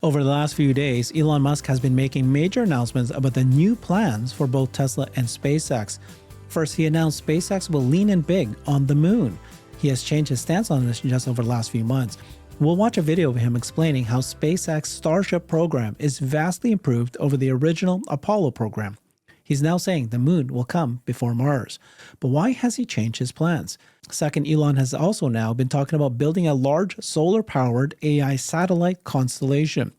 Over the last few days, Elon Musk has been making major announcements about the new plans for both Tesla and SpaceX. First, he announced SpaceX will lean in big on the moon. He has changed his stance on this just over the last few months. We'll watch a video of him explaining how SpaceX Starship program is vastly improved over the original Apollo program. He's now saying the moon will come before Mars. But why has he changed his plans? Second, Elon has also now been talking about building a large solar-powered AI satellite constellation.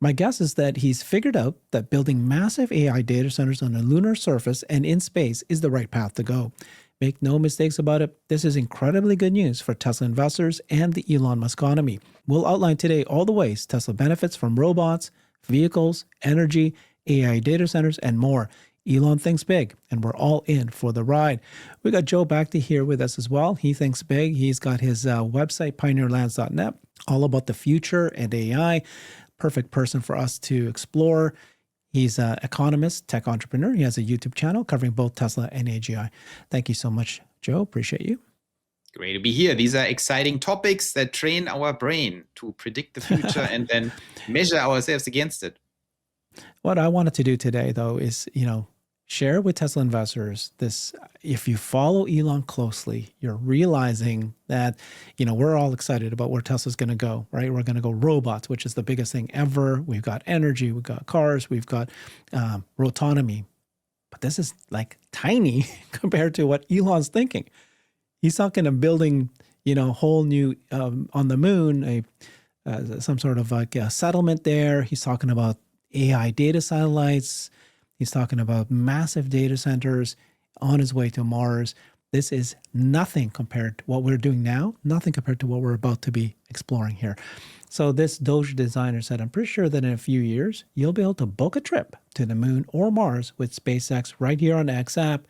My guess is that he's figured out that building massive AI data centers on the lunar surface and in space is the right path to go. Make no mistakes about it, this is incredibly good news for Tesla investors and the Elon Musk economy. We'll outline today all the ways Tesla benefits from robots, vehicles, energy, AI data centers, and more. Elon thinks big, and we're all in for the ride. We got Joe Bakhti here with us as well. He thinks big. He's got his website, pioneerlands.net, all about the future and AI. Perfect person for us to explore. He's an economist, tech entrepreneur. He has a YouTube channel covering both Tesla and AGI. Thank you so much, Joe. Appreciate you. Great to be here. These are exciting topics that train our brain to predict the future and then measure ourselves against it. What I wanted to do today, though, is, share with Tesla investors this. If you follow Elon closely, you're realizing that, we're all excited about where Tesla's going to go, right? We're going to go robots, which is the biggest thing ever. We've got energy, we've got cars, we've got autonomy. But this is like tiny compared to what Elon's thinking. He's talking of building, whole new on the moon, some sort of like a settlement there. He's talking about AI data satellites. He's talking about massive data centers on his way to Mars. This is nothing compared to what we're doing now, nothing compared to what we're about to be exploring here. So this Doge designer said, I'm pretty sure that in a few years, you'll be able to book a trip to the moon or Mars with SpaceX right here on the X app.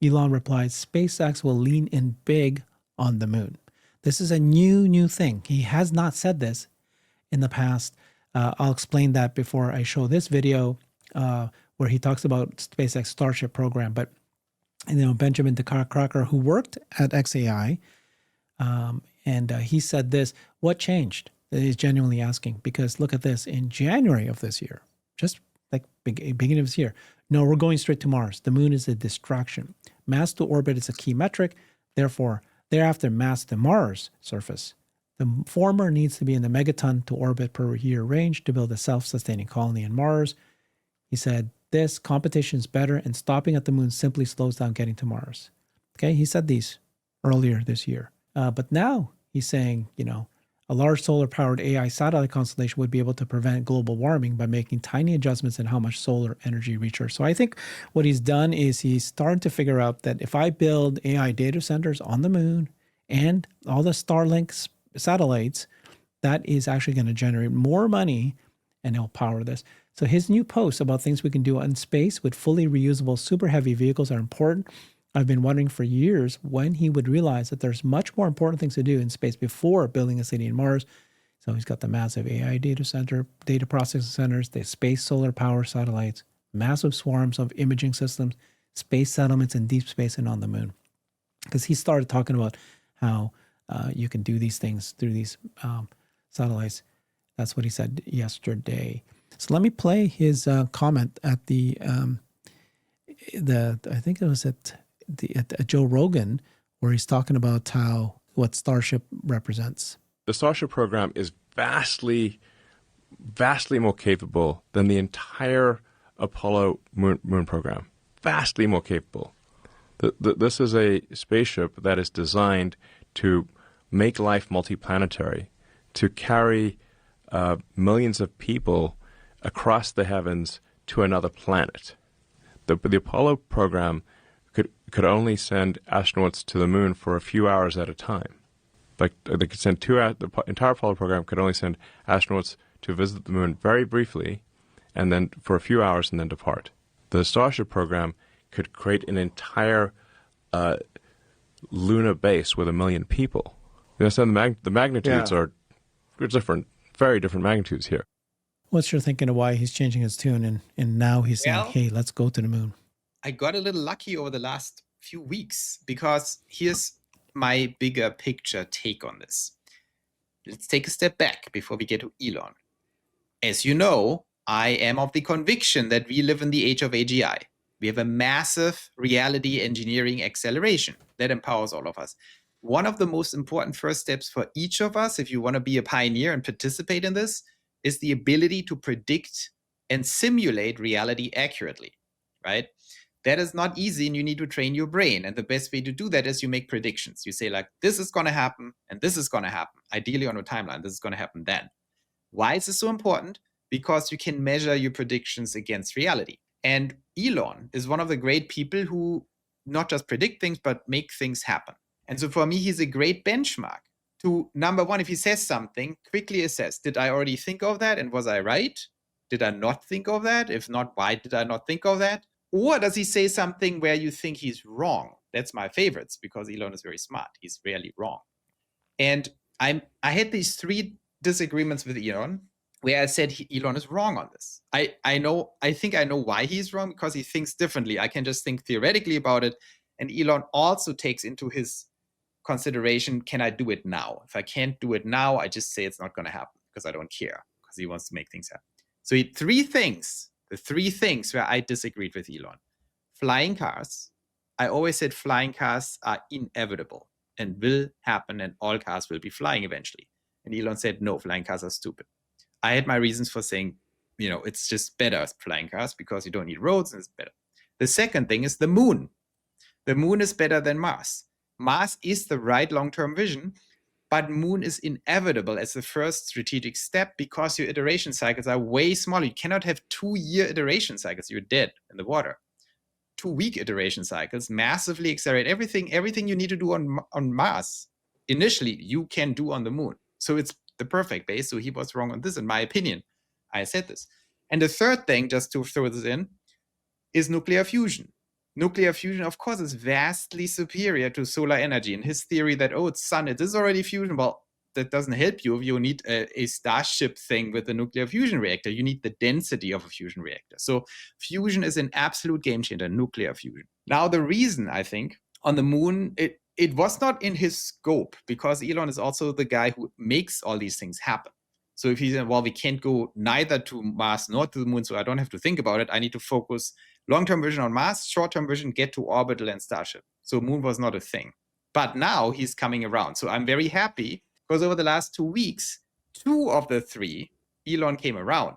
Elon replied, SpaceX will lean in big on the moon. This is a new thing. He has not said this in the past. I'll explain that before I show this video where he talks about SpaceX Starship program. But, Benjamin Crocker, who worked at XAI, and he said this, what changed? He's genuinely asking, because look at this, in January of this year, just like beginning of this year, no, we're going straight to Mars. The moon is a distraction. Mass to orbit is a key metric. Therefore, thereafter, mass to Mars surface. The former needs to be in the megaton to orbit per year range to build a self-sustaining colony in Mars. He said, this competition is better and stopping at the moon simply slows down getting to Mars. Okay, he said these earlier this year. But now he's saying, a large solar-powered AI satellite constellation would be able to prevent global warming by making tiny adjustments in how much solar energy reaches. So I think what he's done is he's starting to figure out that if I build AI data centers on the moon and all the Starlink satellites, that is actually going to generate more money and it'll power this. So his new posts about things we can do in space with fully reusable super heavy vehicles are important. I've been wondering for years when he would realize that there's much more important things to do in space before building a city in Mars. So he's got the massive AI data center, data processing centers, the space solar power satellites, massive swarms of imaging systems, space settlements in deep space and on the moon. Because he started talking about how you can do these things through these satellites. That's what he said yesterday. So let me play his comment at the I think it was at Joe Rogan, where he's talking about what Starship represents. The Starship program is vastly more capable than the entire Apollo moon program. Vastly more capable. This is a spaceship that is designed to make life multiplanetary, to carry millions of people across the heavens to another planet. The Apollo program could only send astronauts to the moon for a few hours at a time. Like they could send the entire Apollo program could only send astronauts to visit the moon very briefly, and then for a few hours and then depart. The Starship program could create an entire lunar base with 1 million people. You understand the magnitudes are different, very different magnitudes here. What's your thinking of why he's changing his tune and now he's saying, hey, let's go to the moon? I got a little lucky over the last few weeks because here's my bigger picture take on this. Let's take a step back before we get to Elon. As you know, I am of the conviction that we live in the age of AGI. We have a massive reality engineering acceleration that empowers all of us. One of the most important first steps for each of us, if you want to be a pioneer and participate in this, is the ability to predict and simulate reality accurately, right? That is not easy, and you need to train your brain. And the best way to do that is you make predictions. You say, like, this is going to happen, and this is going to happen, ideally on a timeline. This is going to happen then. Why is this so important? Because you can measure your predictions against reality. And Elon is one of the great people who not just predict things, but make things happen. And so for me, he's a great benchmark to, number one, if he says something, quickly assess, did I already think of that? And was I right? Did I not think of that? If not, why did I not think of that? Or does he say something where you think he's wrong? That's my favorites, because Elon is very smart. He's rarely wrong. And I had these 3 disagreements with Elon where I said Elon is wrong on this. I think I know why he's wrong, because he thinks differently. I can just think theoretically about it. And Elon also takes into his consideration, can I do it now? If I can't do it now, I just say it's not going to happen because I don't care, because he wants to make things happen. So he had 3 things, the 3 things where I disagreed with Elon. Flying cars. I always said flying cars are inevitable and will happen, and all cars will be flying eventually. And Elon said, no, flying cars are stupid. I had my reasons for saying, it's just better flying cars because you don't need roads and it's better. The second thing is the moon. The moon is better than Mars. Mars is the right long-term vision, but moon is inevitable as the first strategic step because your iteration cycles are way smaller. You cannot have 2-year iteration cycles. You're dead in the water. 2-week iteration cycles massively accelerate everything you need to do on Mars. Initially, you can do on the moon. So it's the perfect base. So he was wrong on this, in my opinion. I said this. And the third thing, just to throw this in, is nuclear fusion. Nuclear fusion, of course, is vastly superior to solar energy. And his theory that, it's sun, it is already fusion, well, that doesn't help you if you need a Starship thing with a nuclear fusion reactor. You need the density of a fusion reactor. So fusion is an absolute game changer, nuclear fusion. Now, the reason, I think, on the moon, it was not in his scope, because Elon is also the guy who makes all these things happen. So if he said, well, we can't go neither to Mars nor to the moon, so I don't have to think about it. I need to focus long-term vision on Mars, short-term vision, get to orbital and Starship. So moon was not a thing. But now he's coming around. So I'm very happy, because over the last 2 weeks, 2 of the 3, Elon came around,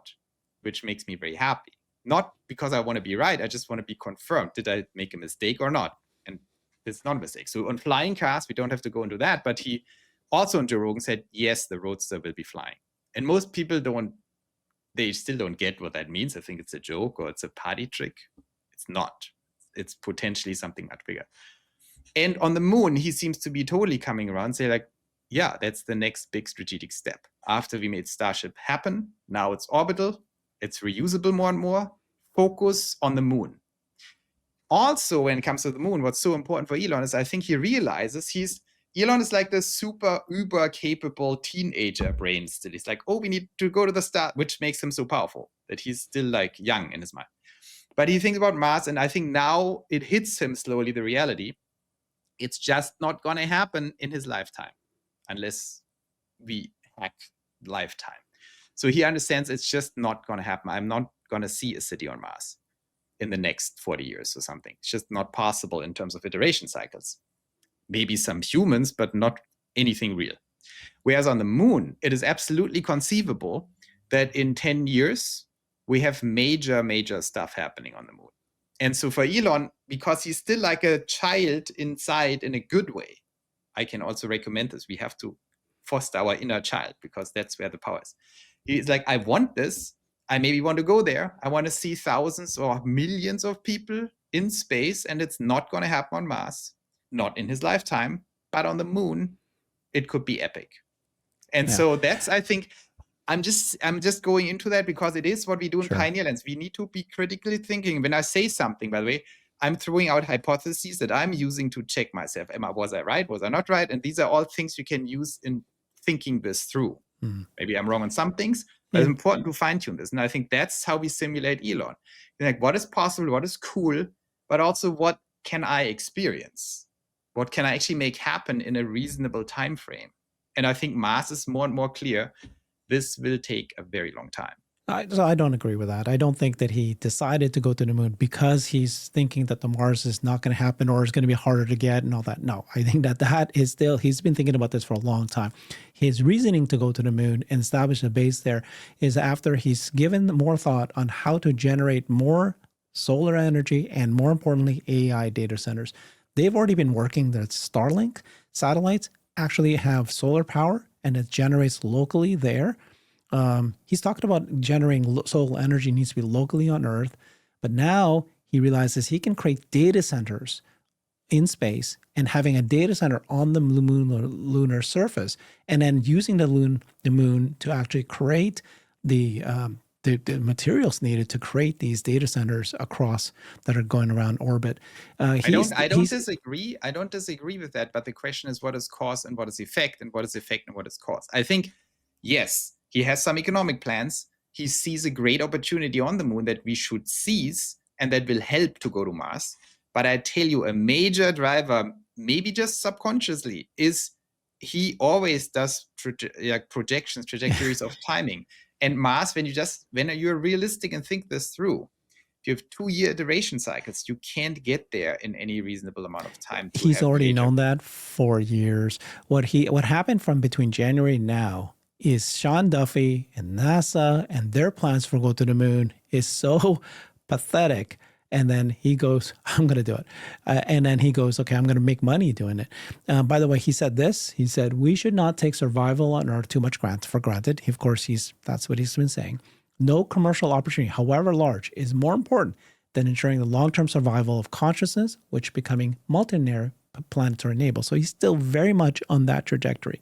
which makes me very happy. Not because I want to be right. I just want to be confirmed. Did I make a mistake or not? And it's not a mistake. So on flying cars, we don't have to go into that. But he also on Joe Rogan said, yes, the Roadster will be flying. And most people still don't get what that means. I think it's a joke or it's a party trick. It's not. It's potentially something much bigger. And on the moon, he seems to be totally coming around, say like, yeah, that's the next big strategic step. After we made Starship happen, now it's orbital, it's reusable more and more, focus on the moon. Also, when it comes to the moon, what's so important for Elon is I think he realizes Elon is like the super uber capable teenager brain still. He's like, we need to go to the star, which makes him so powerful that he's still like young in his mind. But he thinks about Mars, and I think now it hits him slowly, the reality. It's just not going to happen in his lifetime unless we hack lifetime. So he understands it's just not going to happen. I'm not going to see a city on Mars in the next 40 years or something. It's just not possible in terms of iteration cycles. Maybe some humans, but not anything real. Whereas on the moon, it is absolutely conceivable that in 10 years, we have major stuff happening on the moon. And so for Elon, because he's still like a child inside in a good way, I can also recommend this. We have to foster our inner child, because that's where the power is. He's like, I want this. I maybe want to go there. I want to see thousands or millions of people in space, and it's not going to happen on Mars. Not in his lifetime, but on the moon, it could be epic. And so that's, I think, I'm just going into that because it is what we do in Pioneer Lands. We need to be critically thinking. When I say something, by the way, I'm throwing out hypotheses that I'm using to check myself. Was I right? Was I not right? And these are all things you can use in thinking this through. Maybe I'm wrong on some things, but it's important to fine tune this. And I think that's how we simulate Elon. Like, what is possible? What is cool? But also, what can I experience? What can I actually make happen in a reasonable time frame? And I think Mars is more and more clear. This will take a very long time. So I don't agree with that. I don't think that he decided to go to the moon because he's thinking that the Mars is not going to happen or is going to be harder to get and all that. No, I think that that is still, he's been thinking about this for a long time. His reasoning to go to the moon and establish a base there is after he's given more thought on how to generate more solar energy and, more importantly, AI data centers. They've already been working. The Starlink satellites actually have solar power and it generates locally there. He's talking about generating solar energy needs to be locally on Earth, but now he realizes he can create data centers in space and having a data center on the lunar surface, and then using the moon to actually create the materials needed to create these data centers across that are going around orbit. I don't disagree. I don't disagree with that. But the question is, what is cause and what is effect, and what is effect and what is cause? I think, yes, he has some economic plans. He sees a great opportunity on the moon that we should seize and that will help to go to Mars. But I tell you, a major driver, maybe just subconsciously, is he always does projections, trajectories of timing. And Mars, when you're realistic and think this through, if you have 2-year iteration cycles, you can't get there in any reasonable amount of time. He's already known that for years. What happened from between January and now is Sean Duffy and NASA and their plans for go to the moon is so pathetic. And then he goes, I'm going to do it. And then he goes, okay, I'm going to make money doing it. By the way, he said this. He said, we should not take survival on Earth too much for granted. Of course, that's what he's been saying. No commercial opportunity, however large, is more important than ensuring the long-term survival of consciousness, which becoming multi-planetary enabled. So he's still very much on that trajectory.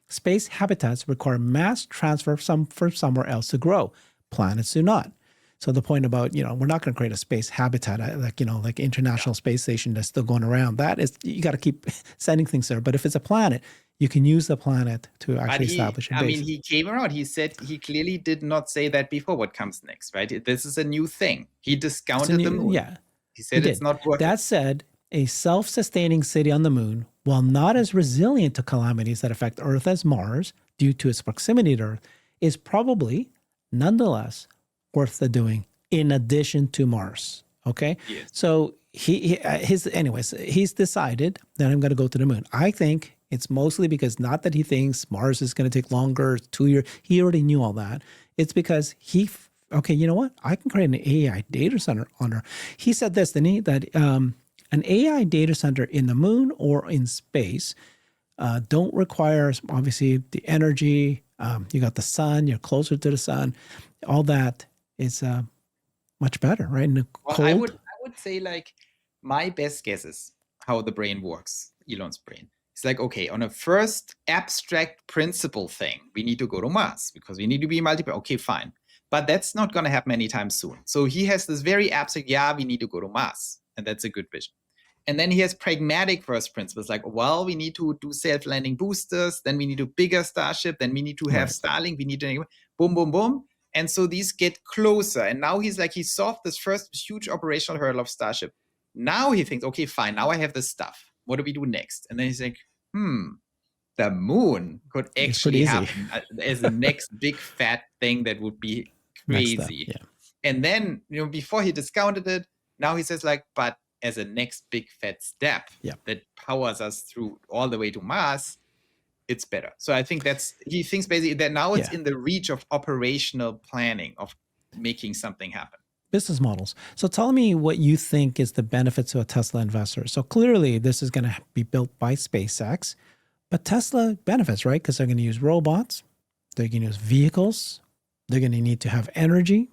Space habitats require mass transfer from somewhere else to grow. Planets do not. So the point about, we're not going to create a space habitat like International Space Station that's still going around. That is, you got to keep sending things there. But if it's a planet, you can use the planet to actually establish a base. I mean, he came around. He said he clearly did not say that before. What comes next, right? This is a new thing. He discounted the moon. Yeah. He said it's not working. That said, a self-sustaining city on the moon, while not as resilient to calamities that affect Earth as Mars due to its proximity to Earth, is probably, nonetheless, worth the doing in addition to Mars. Okay? Yes. So he's decided that I'm going to go to the moon. I think it's mostly because not that he thinks Mars is going to take longer, 2 years. He already knew all that. It's because okay, you know what? I can create an AI data center on Earth. He said this, didn't he? That an AI data center in the moon or in space don't require, obviously, the energy. You got the sun. You're closer to the sun. All that is much better, right? I would say, like, my best guess is how the brain works, Elon's brain. It's like, okay, on a first abstract principle thing, we need to go to Mars because we need to be multiple. Okay, fine. But that's not going to happen anytime soon. So he has this very abstract, we need to go to Mars. And that's a good vision. And then he has pragmatic first principles, like, well, we need to do self-landing boosters. Then we need a bigger Starship. Then we need to have Starlink. We need to boom, boom, boom. And so these get closer. And now he solved this first huge operational hurdle of Starship. Now he thinks, okay, fine. Now I have this stuff. What do we do next? And then he's like, the moon could actually happen as the next big fat thing that would be crazy. And then, before he discounted it, now he says, like, but as a next big fat step that powers us through all the way to Mars, it's better. So I think he thinks basically that now it's in the reach of operational planning, of making something happen. Business models. So tell me what you think is the benefit to a Tesla investor. So clearly this is going to be built by SpaceX, but Tesla benefits, right? Because they're going to use robots. They're going to use vehicles. They're going to need to have energy.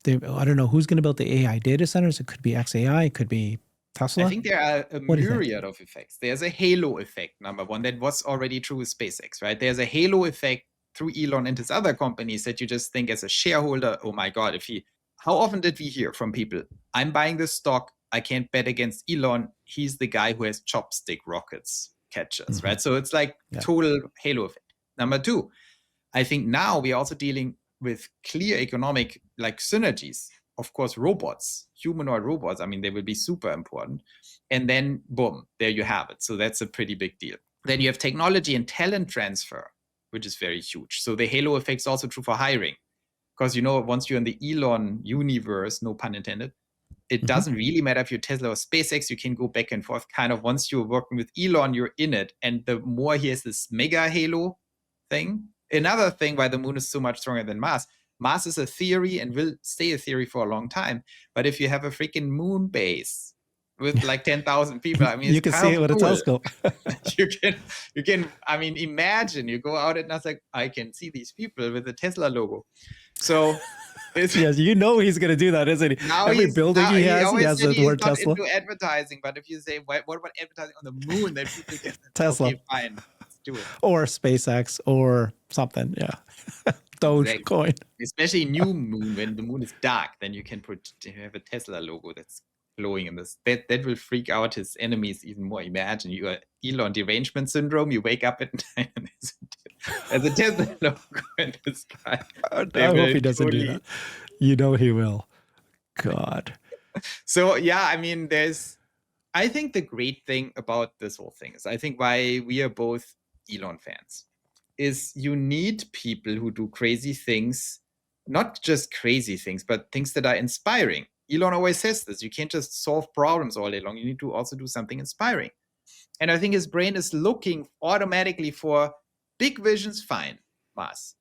I don't know who's going to build the AI data centers. It could be XAI. It could be Tesla. I think there are a myriad of effects. There's a halo effect, number one, that was already true with SpaceX, right? There's a halo effect through Elon and his other companies that you just think as a shareholder, oh my God, how often did we hear from people, I'm buying this stock, I can't bet against Elon, he's the guy who has chopstick rockets catchers, right? So it's like total halo effect. Number two, I think now we're also dealing with clear economic synergies. Of course, robots, humanoid robots, I mean, they will be super important. And then, boom, there you have it. So that's a pretty big deal. Then you have technology and talent transfer, which is very huge. So the halo effect is also true for hiring. because, once you're in the Elon universe, no pun intended, it doesn't really matter if you're Tesla or SpaceX, you can go back and forth. Kind of once you're working with Elon, you're in it. And the more he has this mega halo thing. Another thing why the moon is so much stronger than Mars. Mars is a theory and will stay a theory for a long time. But if you have a freaking moon base with like 10,000 people, I mean, you can see it with a telescope. you can, I mean, imagine you go out at night, like, I can see these people with the Tesla logo. So yes, he's going to do that, isn't he? Now every building he has the word Tesla. Into advertising, but if you say, what about advertising on the moon, then people get Tesla. Okay, fine, let's do it. Or SpaceX or something, yeah. Dogecoin. Exactly. Especially new moon, when the moon is dark, then you can have a Tesla logo that's glowing in this. That will freak out his enemies even more. Imagine you are Elon derangement syndrome. You wake up at night and there's a Tesla logo in the sky. I hope he doesn't do that. He will. God. So yeah, I mean, I think the great thing about this whole thing is, I think why we are both Elon fans, is you need people who do crazy things, not just crazy things, but things that are inspiring. Elon always says this, you can't just solve problems all day long. You need to also do something inspiring. And I think his brain is looking automatically for big visions, fine, Mars.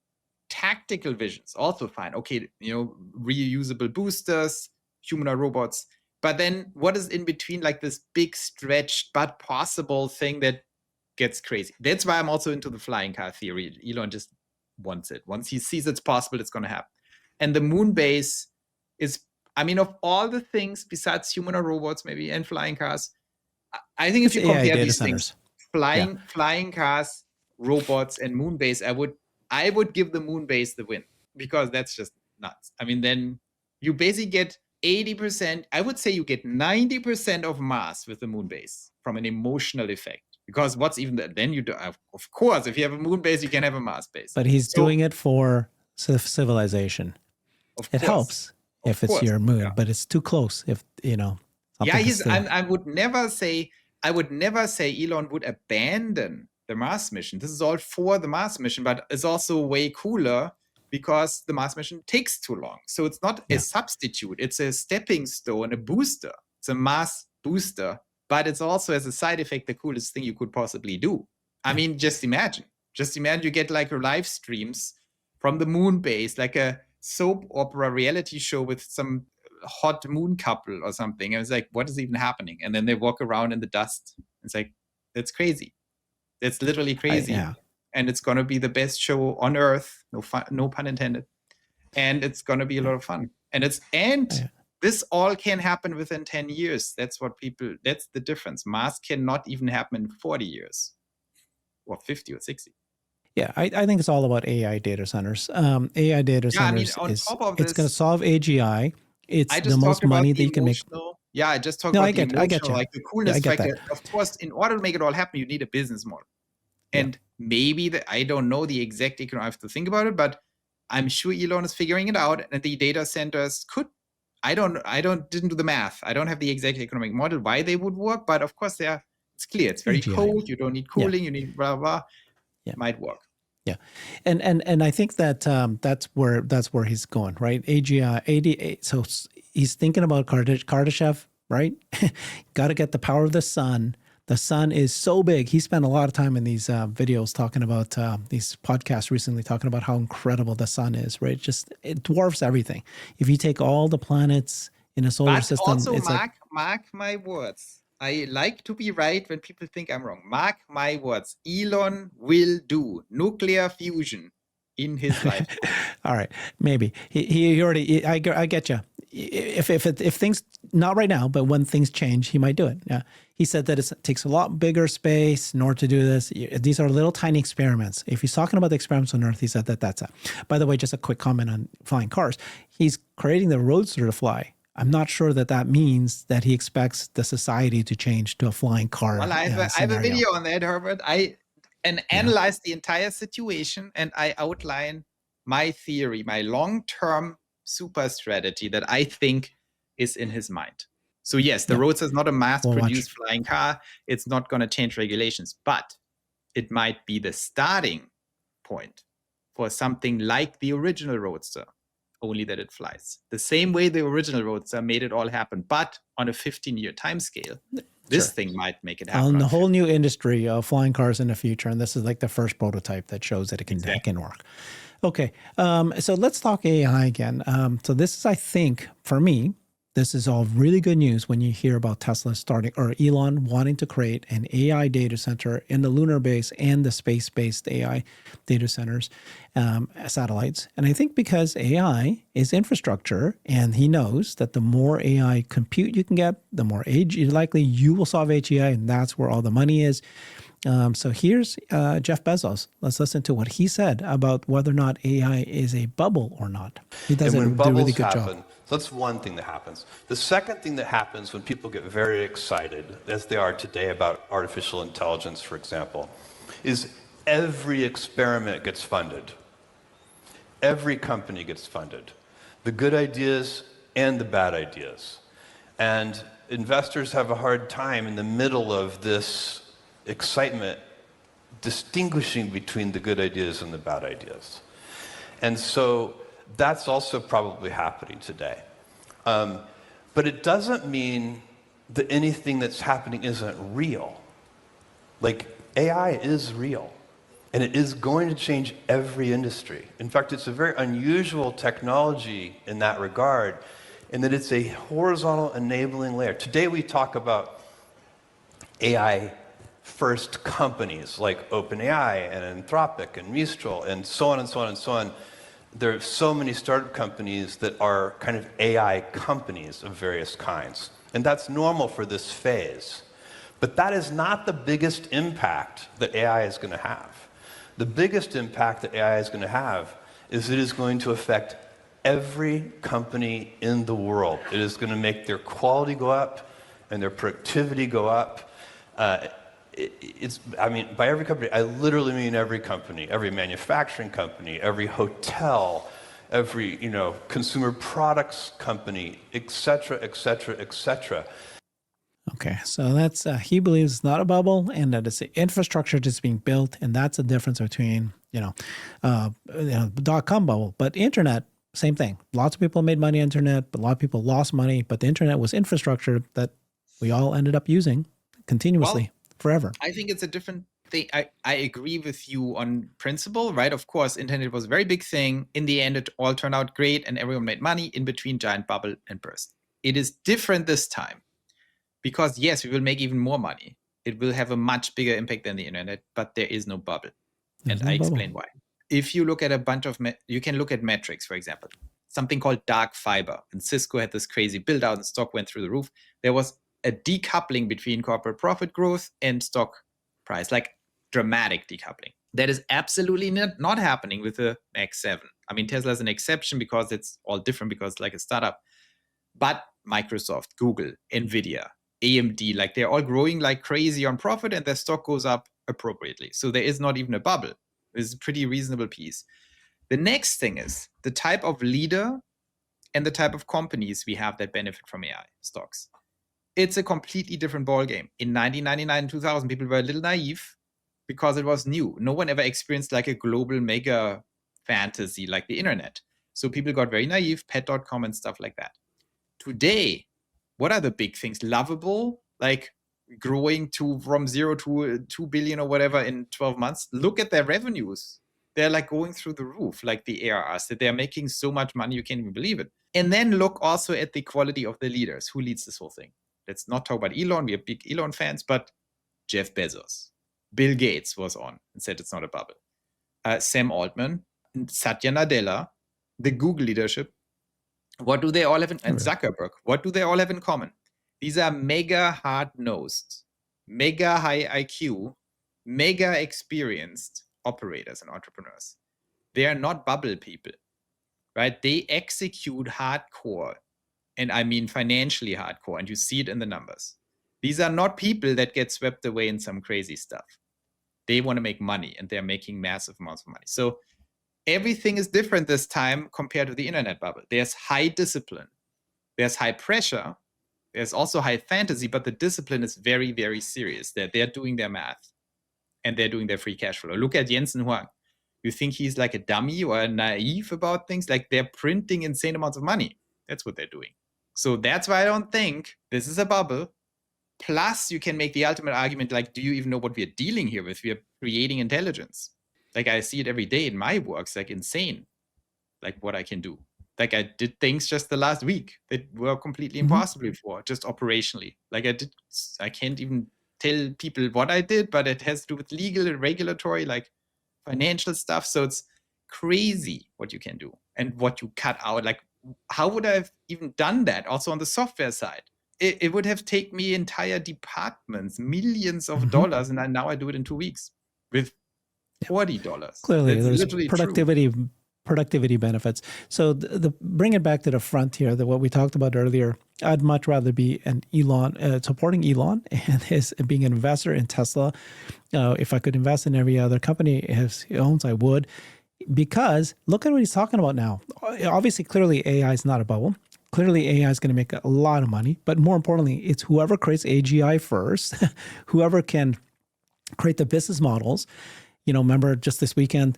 Tactical visions, also fine. Okay, reusable boosters, humanoid robots. But then what is in between, like this big stretched but possible thing that gets crazy? That's why I'm also into the flying car theory. Elon just wants it. Once he sees it's possible, it's going to happen. And the moon base is, I mean, of all the things besides humanoid robots maybe and flying cars, I think if you compare these things, flying cars, robots, and moon base, I would give the moon base the win, because that's just nuts. I mean, then you basically get 80%, I would say you get 90% of Mars with the moon base from an emotional effect. Because what's even that? Then you do, of course, if you have a moon base, you can have a Mars base. But he's doing it for civilization. It helps if it's your moon, but it's too close. If I would never say Elon would abandon the Mars mission. This is all for the Mars mission, but it's also way cooler because the Mars mission takes too long. So it's not a substitute. It's a stepping stone, a booster. It's a Mars booster, but it's also, as a side effect, the coolest thing you could possibly do. I mean, just imagine you get like live streams from the moon base, like a soap opera reality show with some hot moon couple or something. And it's like, what is even happening? And then they walk around in the dust. It's like, that's crazy. That's literally crazy. And it's going to be the best show on earth. No pun intended. And it's going to be a lot of fun. This all can happen within 10 years. That's the difference. Mars cannot even happen in 40 years or 50 or 60. Yeah, I think it's all about AI data centers. AI data centers it's going to solve AGI. It's the most money that you can make. Yeah, I just talked about the emotional, I get you. Like the coolness factor. Of course, in order to make it all happen, you need a business model. And maybe I don't know the exact economic, I have to think about it, but I'm sure Elon is figuring it out, and the data centers could. Didn't do the math. I don't have the exact economic model why they would work, but of course it's clear. It's very cold. You don't need cooling. You need blah blah. It might work. Yeah, and I think that that's where he's going, right? AGI. So he's thinking about Kardashev, right? Got to get the power of the sun. The sun is so big. He spent a lot of time in these videos talking about these podcasts recently, talking about how incredible the sun is, right? It dwarfs everything. If you take all the planets in a solar system, also it's mark my words. I like to be right when people think I'm wrong. Mark my words. Elon will do nuclear fusion in his life. All right, maybe he already. I get you. If things, not right now, but when things change, he might do it. Yeah, he said that it takes a lot bigger space in order to do this. These are little tiny experiments. If he's talking about the experiments on Earth, he said that's it. By the way, just a quick comment on flying cars. He's creating the Roadster to fly. I'm not sure that means that he expects the society to change to a flying car. Well, I have a video on that, Herbert. I analyzed the entire situation, and I outline my theory, my long-term super strategy that I think is in his mind. So yes, the Roadster is not a mass-produced flying car. It's not going to change regulations, but it might be the starting point for something like the original Roadster. only that it flies. The same way the original Roadster made it all happen, but on a 15-year time scale, this thing might make it happen. On the whole new industry of flying cars in the future, and this is like the first prototype that shows that it can work. Okay, so let's talk AI again. So this is, I think, for me, this is all really good news when you hear about Tesla starting, or Elon wanting to create an AI data center in the lunar base and the space-based AI data centers, satellites. And I think because AI is infrastructure, and he knows that the more AI compute you can get, the more likely you will solve AGI, and that's where all the money is. So here's Jeff Bezos. Let's listen to what he said about whether or not AI is a bubble or not. He does a really good job. So that's one thing that happens. The second thing that happens when people get very excited, as they are today about artificial intelligence, for example, is every experiment gets funded. Every company gets funded. The good ideas and the bad ideas. And investors have a hard time in the middle of this excitement distinguishing between the good ideas and the bad ideas. And so that's also probably happening today. But it doesn't mean that anything that's happening isn't real. Like, AI is real, and it is going to change every industry. In fact, it's a very unusual technology in that regard, in that it's a horizontal enabling layer. Today we talk about AI first companies like OpenAI and Anthropic and Mistral and so on and so on and so on. There are so many startup companies that are kind of AI companies of various kinds. And that's normal for this phase. But that is not the biggest impact that AI is going to have. The biggest impact that AI is going to have is it is going to affect every company in the world. It is going to make their quality go up and their productivity go up. I mean, by every company, I literally mean every company, every manufacturing company, every hotel, every, consumer products company, et cetera, et cetera, et cetera. Okay, so that's, he believes it's not a bubble and that it's the infrastructure that's being built, and that's the difference between, dot-com bubble. But internet, same thing. Lots of people made money on internet, but a lot of people lost money, but the internet was infrastructure that we all ended up using continuously. Forever. I think it's a different thing. I agree with you on principle, right? Of course, internet was a very big thing. In the end, it all turned out great and everyone made money. In between, giant bubble and burst. It is different this time because, yes, we will make even more money. It will have a much bigger impact than the internet, but there is no bubble. And I explain why. If you look at a bunch of, you can look at metrics, for example, something called dark fiber. And Cisco had this crazy build out and stock went through the roof. There was a decoupling between corporate profit growth and stock price, like dramatic decoupling. That is absolutely not happening with the Max 7. I mean, Tesla is an exception because it's all different because it's like a startup. But Microsoft, Google, Nvidia, AMD, like they're all growing like crazy on profit and their stock goes up appropriately. So there is not even a bubble. It's a pretty reasonable piece. The next thing is the type of leader and the type of companies we have that benefit from AI stocks. It's a completely different ballgame. In 1999 and 2000, people were a little naive because it was new. No one ever experienced like a global mega fantasy like the internet. So people got very naive, pet.com and stuff like that. Today, what are the big things? Lovable, like growing from 0 to 2 billion or whatever in 12 months. Look at their revenues. They're like going through the roof, like the ARRs, that they're making so much money, you can't even believe it. And then look also at the quality of the leaders. Who leads this whole thing? Let's not talk about Elon. We are big Elon fans, but Jeff Bezos, Bill Gates was on and said it's not a bubble. Sam Altman, Satya Nadella, the Google leadership. What do they all have and Zuckerberg, what do they all have in common? These are mega hard-nosed, mega high IQ, mega experienced operators and entrepreneurs. They are not bubble people, right? They execute hardcore. And I mean financially hardcore, and you see it in the numbers. These are not people that get swept away in some crazy stuff. They want to make money, and they're making massive amounts of money. So everything is different this time compared to the internet bubble. There's high discipline. There's high pressure. There's also high fantasy, but the discipline is very, very serious. They're doing their math, and they're doing their free cash flow. Look at Jensen Huang. You think he's like a dummy or naive about things? Like, they're printing insane amounts of money. That's what they're doing. So that's why I don't think this is a bubble. Plus, you can make the ultimate argument, like, do you even know what we're dealing here with? We're creating intelligence. Like, I see it every day in my works, like insane, like what I can do. Like, I did things just the last week that were completely impossible before, just operationally. Like, I can't even tell people what I did, but it has to do with legal and regulatory, like financial stuff. So it's crazy what you can do and what you cut out. Like, how would I have even done that also on the software side? It would have taken me entire departments, millions of dollars, and now I do it in 2 weeks with $40. Clearly, That's there's literally true. productivity benefits. So bring it back to the front here, what we talked about earlier. I'd much rather be an Elon, supporting Elon and his being an investor in Tesla. If I could invest in every other company he owns, I would. Because look at what he's talking about now. Obviously, clearly AI is not a bubble. Clearly, AI is going to make a lot of money. But more importantly, it's whoever creates AGI first, whoever can create the business models. Remember just this weekend,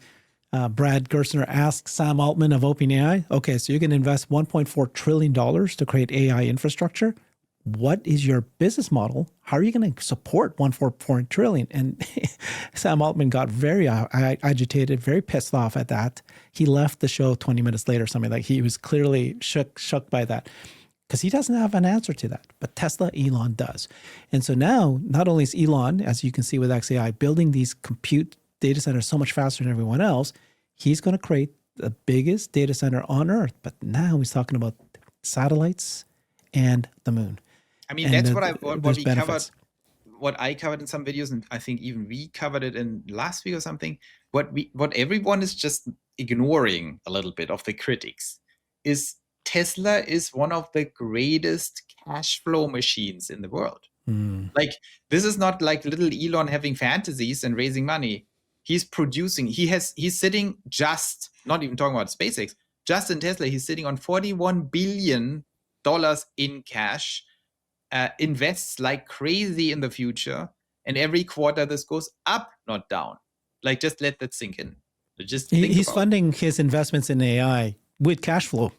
Brad Gerstner asked Sam Altman of OpenAI, okay, so you can invest $1.4 trillion to create AI infrastructure. What is your business model? How are you going to support 1.4 trillion? And Sam Altman got very agitated, very pissed off at that. He left the show 20 minutes later, something like he was clearly shook by that because he doesn't have an answer to that. But Tesla, Elon does. And so now, not only is Elon, as you can see with XAI, building these compute data centers so much faster than everyone else, he's going to create the biggest data center on Earth. But now he's talking about satellites and the moon. I mean, that's what we covered, what I covered in some videos, and I think even we covered it in last week or something. What everyone is just ignoring a little bit of the critics is Tesla is one of the greatest cash flow machines in the world. Like, this is not like little Elon having fantasies and raising money. He's producing, he's sitting just, not even talking about SpaceX, just in Tesla, he's sitting on $41 billion in cash. Invests like crazy in the future, and every quarter this goes up, not down. Like, just let that sink in. Just he's funding his investments in AI with cash flow.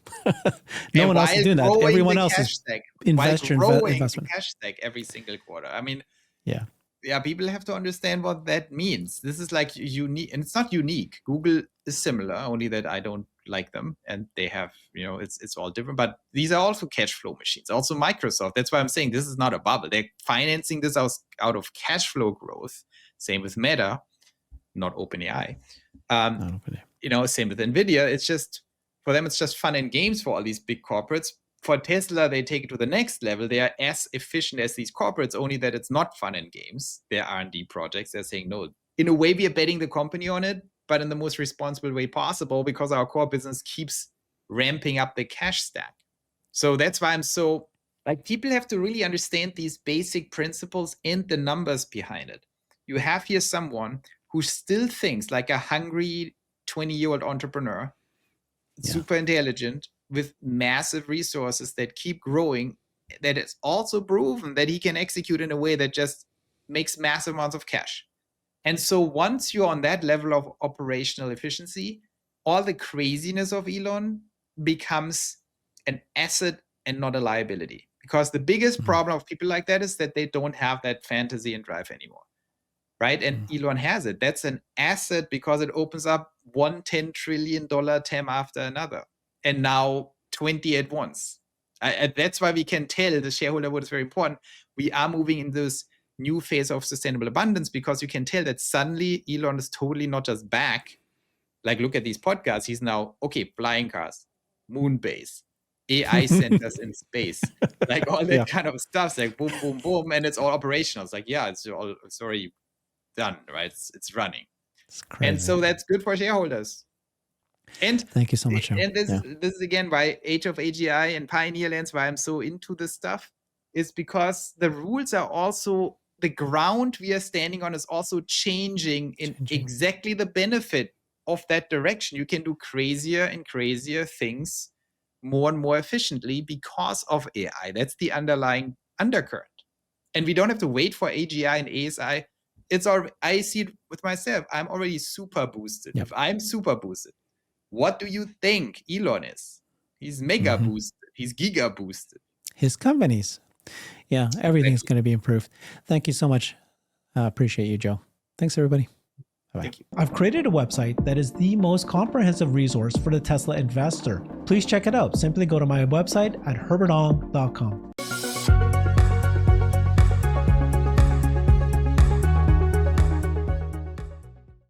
No one else is doing that. Everyone else is investing investment. Cash stack every single quarter. I mean, yeah, people have to understand what that means. This is like unique, and it's not unique. Google is similar, only that I don't like them, and they have, it's all different. But these are also cash flow machines. Also Microsoft. That's why I'm saying this is not a bubble. They're financing this out of cash flow growth. Same with Meta, not OpenAI. Same with Nvidia. It's just, for them, it's just fun and games for all these big corporates. For Tesla, they take it to the next level. They are as efficient as these corporates, only that it's not fun and games. They're R&D projects. They're saying, no, in a way, we are betting the company on it, but in the most responsible way possible, because our core business keeps ramping up the cash stack. So that's why I'm so, like, people have to really understand these basic principles and the numbers behind it. You have here someone who still thinks like a hungry 20-year-old entrepreneur, super intelligent, with massive resources that keep growing, that is also proven that he can execute in a way that just makes massive amounts of cash. And so once you're on that level of operational efficiency, all the craziness of Elon becomes an asset and not a liability. Because the biggest problem of people like that is that they don't have that fantasy and drive anymore. Right? And Elon has it. That's an asset because it opens up one $10 trillion TAM after another. And now 20 at once. That's why we can tell the shareholder what is very important. We are moving in this new phase of sustainable abundance, because you can tell that suddenly Elon is totally not just back. Like, look at these podcasts. He's now, okay, flying cars, moon base, AI centers in space, like all that kind of stuff. It's like boom, boom, boom. And it's all operational. It's like, it's already done, right? It's running. It's crazy. And so that's good for shareholders. And thank you so much. And this is again why Age of AGI and Pioneer Lands, why I'm so into this stuff, is because the rules are also, the ground we are standing on is also changing in exactly the benefit of that direction. You can do crazier and crazier things more and more efficiently because of AI. That's the underlying undercurrent. And we don't have to wait for AGI and ASI I see it with myself. I'm already super boosted. Yep. If I'm super boosted, what do you think Elon is? He's mega boosted. He's giga boosted. His companies. Yeah, everything's going to be improved. Thank you so much. Appreciate you, Joe. Thanks, everybody. Bye-bye. Thank you. I've created a website that is the most comprehensive resource for the Tesla investor. Please check it out. Simply go to my website at herbertong.com.